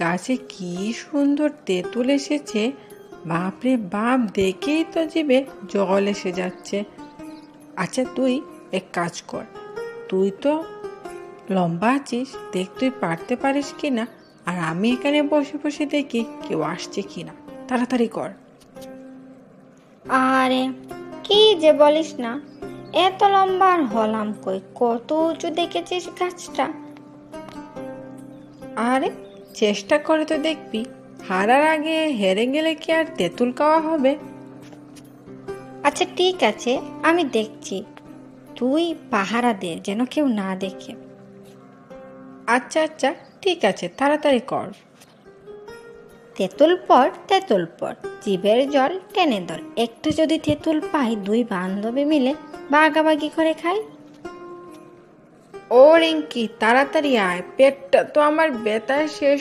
গাছে কি সুন্দর তেঁতুল এসেছে, বাপরে বাপ, দেখেই তো জিভে জল এসে যাচ্ছে। আচ্ছা তুই এক কাজ কর, তুই তো লম্বা আছিস, দেখ তুই পারতে পারিস কিনা, আর আমি এখানে বসে বসে দেখি কেউ আসছে কিনা। তাড়াতাড়ি কর। আরে কি যে বলিস না, এত লম্বা আর হলাম কই, কত উঁচু দেখেছিস গাছটা। আরে চেষ্টা করে তো দেখবি, হারার আগে হেরে গেলে কি আর তেঁতুল খাওয়া হবে? আচ্ছা ঠিক আছে, আমি দেখছি, তুই পাহারা দে যেন কেউ না দেখে। আচ্ছা আচ্ছা ঠিক আছে, তাড়াতাড়ি কর। তেঁতুল পর জিভের জল টেনে ধর, একটু যদি তেঁতুল পাই দুই বান্ধবী মিলে ভাগাভাগি করে খাই। ও রিঙ্কি, তাড়াতাড়ি আয়, পেটটা তো আমার ব্যথায় শেষ